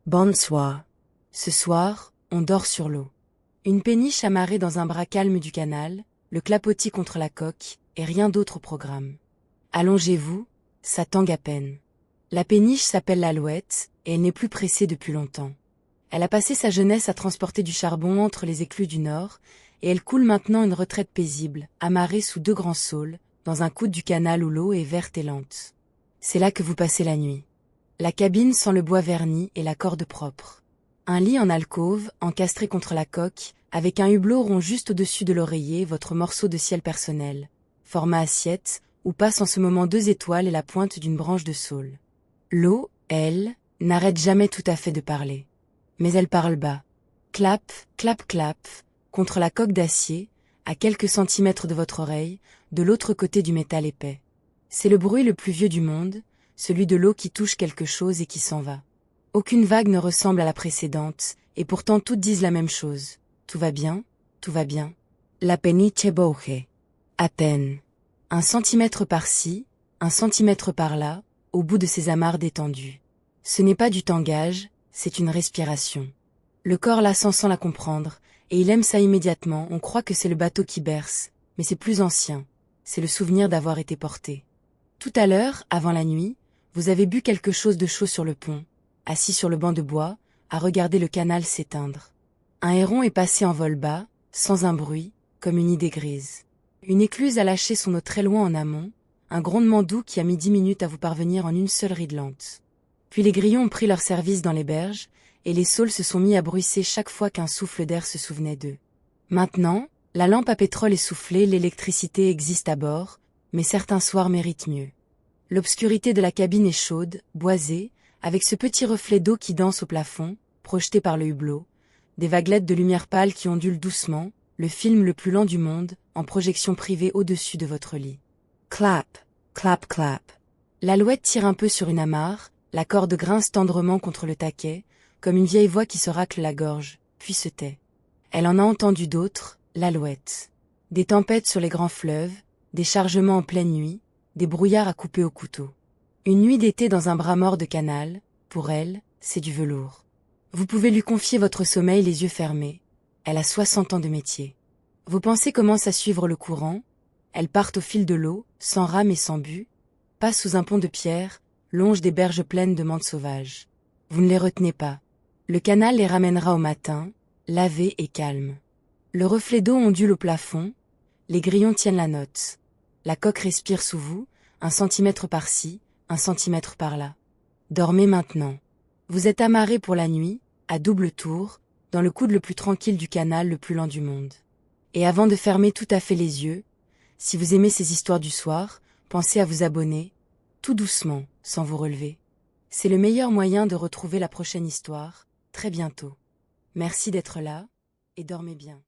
Bonsoir. Ce soir, on dort sur l'eau. Une péniche amarrée dans un bras calme du canal, le clapotis contre la coque, et rien d'autre au programme. Allongez-vous, ça tangue à peine. La péniche s'appelle l'Alouette, et elle n'est plus pressée depuis longtemps. Elle a passé sa jeunesse à transporter du charbon entre les écluses du Nord, et elle coule maintenant une retraite paisible, amarrée sous deux grands saules, dans un coude du canal où l'eau est verte et lente. C'est là que vous passez la nuit. La cabine sent le bois verni et la corde propre. Un lit en alcôve, encastré contre la coque, avec un hublot rond juste au-dessus de l'oreiller, votre morceau de ciel personnel. Format assiette, où passent en ce moment 2 étoiles et la pointe d'une branche de saule. L'eau, elle, n'arrête jamais tout à fait de parler. Mais elle parle bas. Clap, clap, clap, contre la coque d'acier, à quelques centimètres de votre oreille, de l'autre côté du métal épais. C'est le bruit le plus vieux du monde, celui de l'eau qui touche quelque chose et qui s'en va. Aucune vague ne ressemble à la précédente, et pourtant toutes disent la même chose. Tout va bien, tout va bien. La peniche bouge. À peine. 1 centimètre par-ci, 1 centimètre par-là, au bout de ces amarres détendues. Ce n'est pas du tangage, c'est une respiration. Le corps la sent sans la comprendre, et il aime ça immédiatement, on croit que c'est le bateau qui berce, mais c'est plus ancien. C'est le souvenir d'avoir été porté. Tout à l'heure, avant la nuit, vous avez bu quelque chose de chaud sur le pont, assis sur le banc de bois, à regarder le canal s'éteindre. Un héron est passé en vol bas, sans un bruit, comme une idée grise. Une écluse a lâché son eau très loin en amont, un grondement doux qui a mis 10 minutes à vous parvenir en une seule ride lente. Puis les grillons ont pris leur service dans les berges, et les saules se sont mis à bruisser chaque fois qu'un souffle d'air se souvenait d'eux. Maintenant, la lampe à pétrole est soufflée, l'électricité existe à bord, mais certains soirs méritent mieux. L'obscurité de la cabine est chaude, boisée, avec ce petit reflet d'eau qui danse au plafond, projeté par le hublot, des vaguelettes de lumière pâle qui ondulent doucement, le film le plus lent du monde, en projection privée au-dessus de votre lit. Clap, clap, clap. L'alouette tire un peu sur une amarre, la corde grince tendrement contre le taquet, comme une vieille voix qui se racle la gorge, puis se tait. Elle en a entendu d'autres, l'alouette. Des tempêtes sur les grands fleuves, des chargements en pleine nuit, des brouillards à couper au couteau. Une nuit d'été dans un bras mort de canal, pour elle, c'est du velours. Vous pouvez lui confier votre sommeil les yeux fermés. Elle a 60 ans de métier. Vos pensées commencent à suivre le courant, elles partent au fil de l'eau, sans rame et sans but, passent sous un pont de pierre, longent des berges pleines de menthes sauvages. Vous ne les retenez pas. Le canal les ramènera au matin, lavé et calme. Le reflet d'eau ondule au plafond, les grillons tiennent la note. La coque respire sous vous, 1 centimètre par-ci, 1 centimètre par-là. Dormez maintenant. Vous êtes amarré pour la nuit, à double tour, dans le coude le plus tranquille du canal le plus lent du monde. Et avant de fermer tout à fait les yeux, si vous aimez ces histoires du soir, pensez à vous abonner, tout doucement, sans vous relever. C'est le meilleur moyen de retrouver la prochaine histoire, très bientôt. Merci d'être là, et dormez bien.